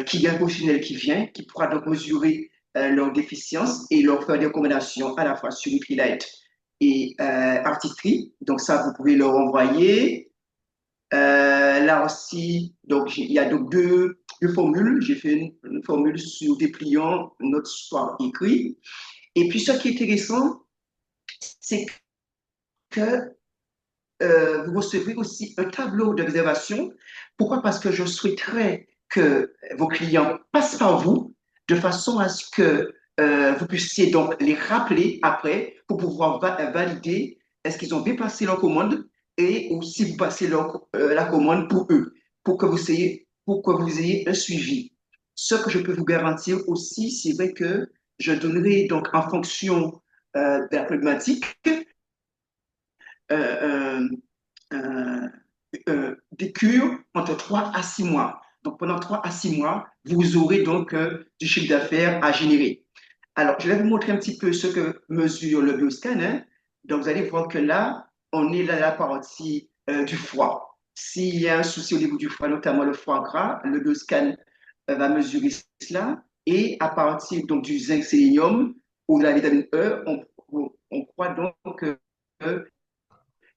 qu'il y a un professionnel qui vient, qui pourra donc mesurer leurs déficiences et leur faire des recommandations à la fois sur Nutrilite et Artistry. Donc ça, vous pouvez leur envoyer. Là aussi, donc, il y a donc deux formules. J'ai fait une formule sur dépliant, une autre soit écrit. Et puis, ce qui est intéressant, c'est que vous recevrez aussi un tableau d'observation. Pourquoi? Parce que je souhaiterais que vos clients passent par vous de façon à ce que vous puissiez donc les rappeler après pour pouvoir valider est-ce qu'ils ont bien passé leur commande et aussi vous passez la commande pour eux, pour que vous ayez un suivi. Ce que je peux vous garantir aussi, c'est vrai que je donnerai donc en fonction de la problématique euh, euh, des cures entre 3 à 6 mois. Donc, pendant 3 à 6 mois, vous aurez donc du chiffre d'affaires à générer. Alors, je vais vous montrer un petit peu ce que mesure le bioscan. Hein. Donc, vous allez voir que là, on est là à la partie du foie. S'il y a un souci au niveau du foie, notamment le foie gras, le bioscan va mesurer cela. Et à partir donc, du zinc sélénium ou de la vitamine E, on croit donc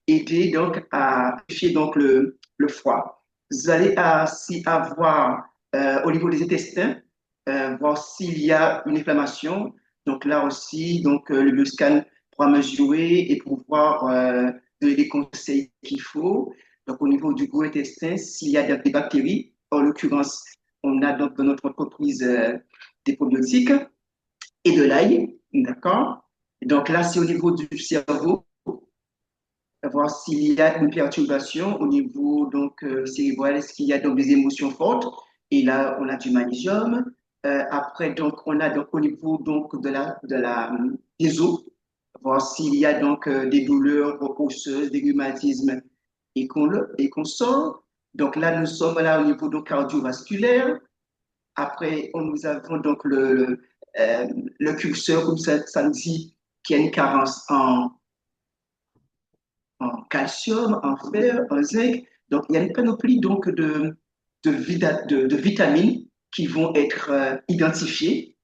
aider donc à purifier donc le foie. Vous allez aussi avoir au niveau des intestins, voir s'il y a une inflammation. Donc là aussi, donc, le bioscan pourra mesurer et pouvoir donner les conseils qu'il faut. Donc au niveau du gros intestin, s'il y a des bactéries, en l'occurrence, on a donc dans notre entreprise des probiotiques et de l'ail, d'accord? Donc là, c'est au niveau du cerveau. voir s'il y a une perturbation au niveau donc cérébral, est-ce qu'il y a donc des émotions fortes? Et là, on a du magnésium. Après, donc, on a donc au niveau donc des os, voir s'il y a donc des douleurs osseuses, des rhumatismes et qu'on sort. Donc là, nous sommes là au niveau donc cardiovasculaire. Après, nous avons donc le curseur, comme ça nous dit qu'il y a une carence en calcium, en fer, en zinc. Donc, il y a une panoplie donc de vitamines qui vont être identifiées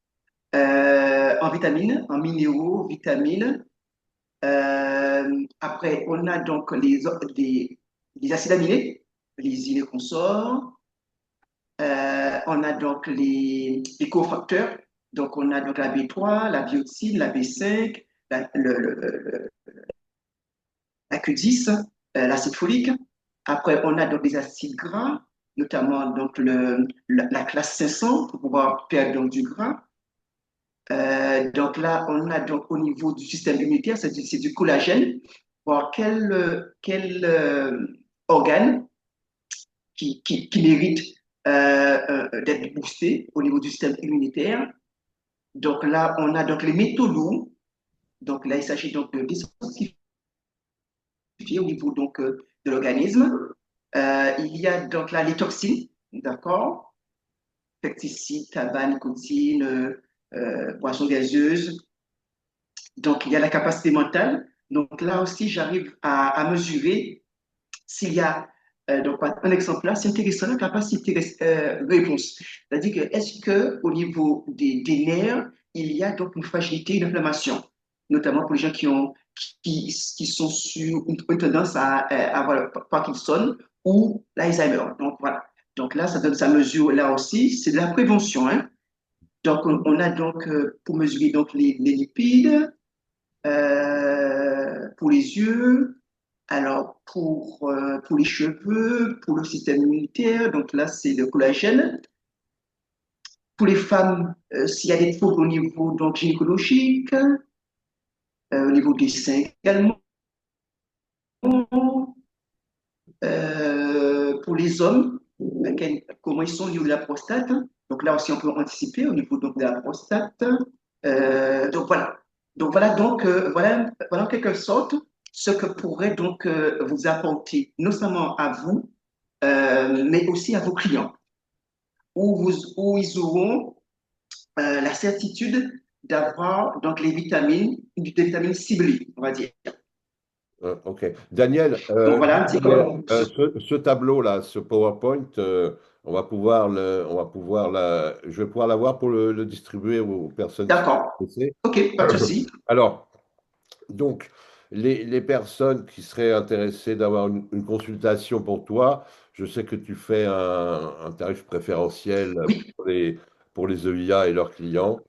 en vitamines, en minéraux, vitamines. Après, on a donc les acides aminés, les îles consorts. On a donc les cofacteurs. Donc, on a donc la B3, la biotine, la B5, la Q10, l'acide folique. Après, on a donc des acides gras, notamment donc la classe 500 pour pouvoir perdre donc du gras. Donc là, on a donc au niveau du système immunitaire, c'est du collagène. Voir quel organe qui mérite d'être boosté au niveau du système immunitaire. Donc là, on a donc les métaux lourds. Donc là, il s'agit donc de désensibiliser au niveau donc, de l'organisme. Il y a donc là les toxines, d'accord? Pesticides, tabac, nicotine, boissons gazeuses. Donc il y a la capacité mentale. Donc là aussi, j'arrive à mesurer s'il y a, donc un exemple là, c'est intéressant, la capacité de réponse. C'est-à-dire que est-ce qu'au niveau des nerfs, il y a donc une fragilité, une inflammation, notamment pour les gens qui sont sur une tendance à avoir le Parkinson ou l'Alzheimer. Donc voilà. Donc là, ça donne sa mesure là aussi, c'est de la prévention. Hein. Donc on a donc pour mesurer donc les lipides, pour les yeux, alors pour les cheveux, pour le système immunitaire, donc là c'est le collagène. Pour les femmes, s'il y a des troubles au niveau donc, gynécologique, au niveau des seins également. Pour les hommes, comment ils sont au niveau de la prostate. Donc là aussi, on peut anticiper au niveau donc, de la prostate. Donc voilà. Donc voilà, voilà en quelque sorte ce que pourrait donc vous apporter, non seulement à vous, mais aussi à vos clients, où ils auront la certitude d'avoir donc les vitamines, des vitamines ciblées, on va dire. Ok. Daniel, Donc voilà un petit peu. ce tableau-là, ce PowerPoint, je vais pouvoir l'avoir pour le distribuer aux personnes qui sont D'accord. intéressées. OK, pas de souci. Alors, donc, les personnes qui seraient intéressées d'avoir une consultation pour toi, je sais que tu fais un tarif préférentiel Oui, pour les EIA et leurs clients.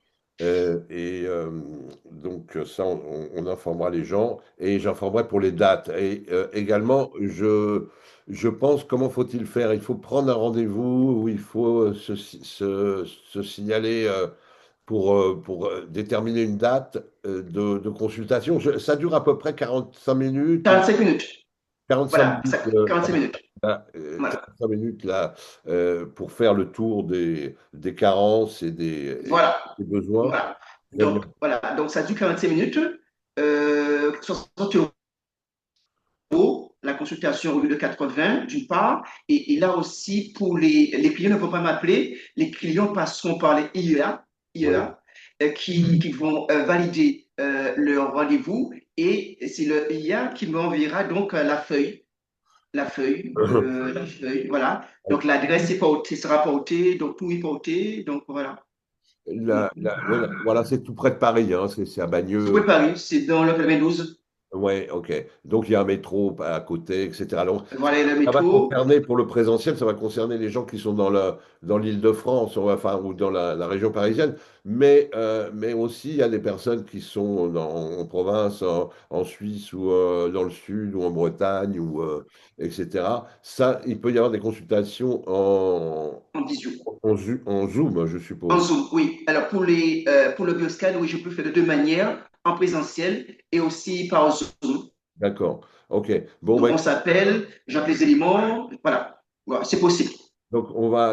Donc, ça, on informera les gens et j'informerai pour les dates. Et également, je pense, comment faut-il faire? Il faut prendre un rendez-vous ou il faut se signaler pour déterminer une date de consultation. Ça dure à peu près 45 minutes, 45 minutes. 45 Voilà, minutes, 45 minutes. Voilà. 45 minutes là, pour faire le tour des carences et Voilà. des besoins. Voilà. Très bien. Donc, voilà. Donc, ça dure 45 minutes. 60 euros la consultation au lieu de 80 d'une part. Et là aussi, pour les clients ne vont pas m'appeler. Les clients passeront par les Ouais. qui vont valider leur rendez-vous. Et c'est le IA qui m'enverra donc la feuille, voilà. Donc l'adresse est portée, sera portée, donc tout est porté, donc voilà. Voilà, c'est tout près de Paris, hein, c'est à Tout est Bagneux. Paris, c'est dans le 92. Ouais, ok. Donc il y a un métro à côté, etc. Donc, Voilà le ça va métro. concerner, pour le présentiel, ça va concerner les gens qui sont dans l'Île-de-France, enfin, ou dans la région parisienne, mais aussi il y a des personnes qui sont en province, en Suisse, ou dans le sud, ou en Bretagne, etc. Ça, il peut y avoir des consultations En visio. en Zoom, je En suppose. Zoom, oui. Alors pour le bioscan, oui, je peux faire de deux manières, en présentiel et aussi par Zoom. D'accord. OK. Bon, Donc, bah, on s'appelle, j'appelle les éléments, voilà. Voilà, c'est possible, donc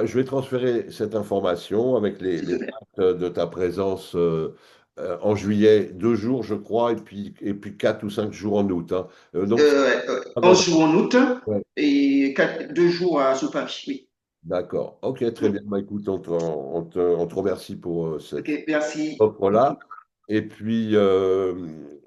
je vais transférer cette information avec s'il te les plaît. dates de ta présence en juillet, 2 jours, je crois, et puis 4 ou 5 jours en août, hein. Donc, ça 11 viendra. jours en août Ouais. et 2 jours sur Paris, oui. D'accord. OK, très bien. Bah, écoute, on te remercie pour Ok, cette merci offre-là. beaucoup. Et puis,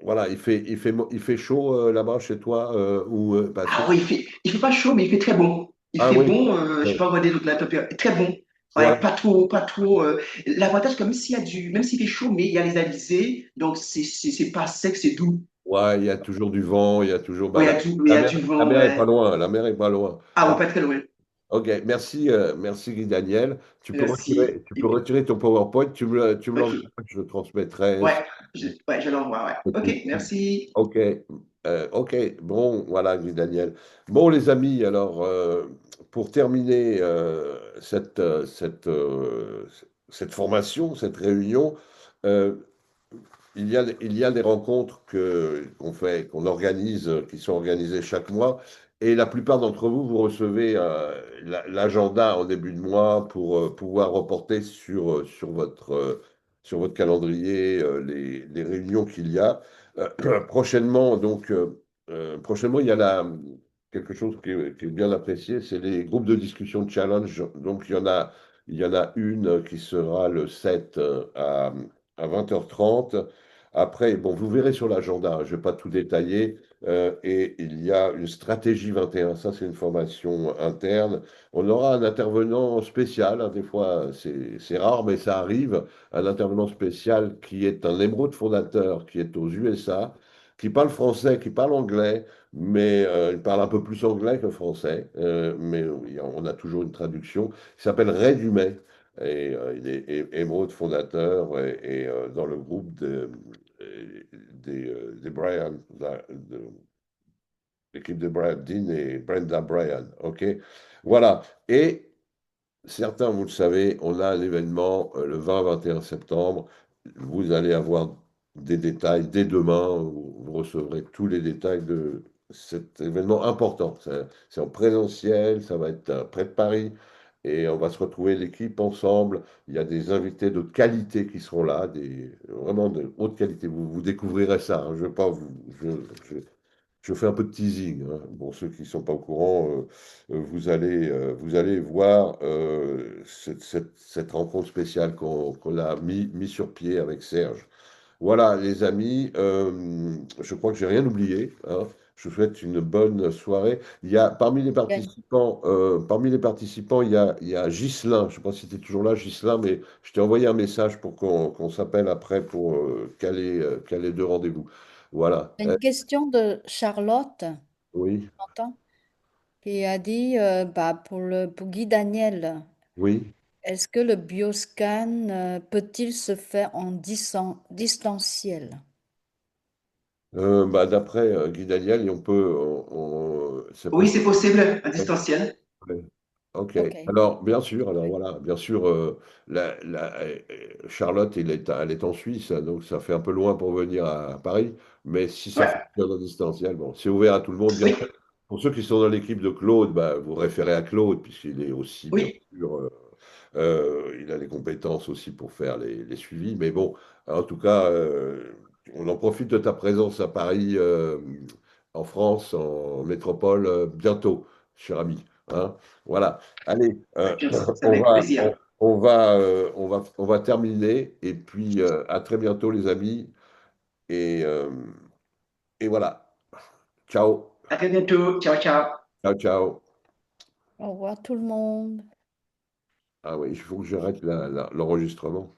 voilà, il fait chaud là-bas chez toi ou pas Ah sûr? oui, il fait pas chaud, mais il fait très bon. Il Ah fait oui. bon, je Ouais. peux regarder donc la température. Très bon. Voilà. Ouais, pas trop, pas trop. L'avantage, comme s'il y a même s'il fait chaud, mais il y a les alizés, donc c'est pas sec, c'est doux. Ouais, il y a toujours du vent, il y a toujours. Bah, Ouais, il y la a mer, du la vent, mer est pas ouais. loin. La mer est pas loin. Ah Ah, ouais, pas très loin. ok, merci Guy Daniel. Tu peux Merci. retirer, tu peux retirer ton PowerPoint, tu me l'enverras, Ok. je le transmettrai. Ouais, je l'envoie, ouais. Ok, merci. Ok, ok, bon, voilà, Guy Daniel. Bon, les amis, alors, pour terminer cette formation, cette réunion, euh, il y a des rencontres qu'on fait, qu'on organise, qui sont organisées chaque mois, et la plupart d'entre vous, vous recevez l'agenda en début de mois pour pouvoir reporter sur votre calendrier les réunions qu'il y a. Prochainement, donc, prochainement, il y a quelque chose qui est bien apprécié, c'est les groupes de discussion de challenge. Donc, il y en a une qui sera le 7 à 20h30. Après, bon, vous verrez sur l'agenda, je ne vais pas tout détailler. Et il y a une stratégie 21, ça c'est une formation interne. On aura un intervenant spécial, hein, des fois c'est rare, mais ça arrive, un intervenant spécial qui est un émeraude fondateur, qui est aux USA, qui parle français, qui parle anglais, mais il parle un peu plus anglais que français, mais on a toujours une traduction. Il s'appelle Ray Dumais. Et il est émeraude fondateur et dans le groupe des Brian, l'équipe de Brian Dean et Brenda Bryan. OK? Voilà. Et certains, vous le savez, on a un événement le 20-21 septembre. Vous allez avoir des détails dès demain. Vous recevrez tous les détails de cet événement important. C'est en présentiel, ça va être près de Paris. Et on va se retrouver l'équipe ensemble. Il y a des invités de qualité qui seront là, vraiment de haute qualité. Vous découvrirez ça, hein. Je veux pas vous, je, je fais un peu de teasing, hein. Pour ceux qui ne sont pas au courant, vous allez voir cette rencontre spéciale qu'on a mis sur pied avec Serge. Voilà, les amis, je crois que j'ai rien oublié, hein. Je vous souhaite une bonne soirée. Il y a parmi les participants, il y a Ghislain. Je ne sais pas si tu es toujours là, Ghislain, mais je t'ai envoyé un message pour qu'on s'appelle après pour caler deux rendez-vous. Voilà. Une question de Charlotte, Oui, entends, qui a dit bah, pour Guy Daniel, oui. est-ce que le bioscan peut-il se faire en distanciel? Bah, d'après Guy Daniel, on peut, c'est Oui, possible. c'est possible, à distanciel. Ouais. Ok. Ok. Alors, bien sûr, alors voilà, bien sûr, Charlotte, elle est en Suisse, donc ça fait un peu loin pour venir à Paris, mais si ça Ouais, fonctionne en distanciel, bon, c'est ouvert à tout le monde, bien oui, sûr. Pour ceux qui sont dans l'équipe de Claude, bah, vous référez à Claude, puisqu'il est aussi, bien oui. sûr, il a les compétences aussi pour faire les suivis, mais bon, en tout cas, on en profite de ta présence à Paris, en France, en métropole, bientôt, cher ami, hein. Voilà. Allez, C'est on avec va, plaisir. on va terminer. Et puis, à très bientôt, les amis. Et voilà. Ciao. À très bientôt. Ciao, ciao. Ciao, ciao. Au revoir tout le monde. Ah oui, il faut que j'arrête l'enregistrement.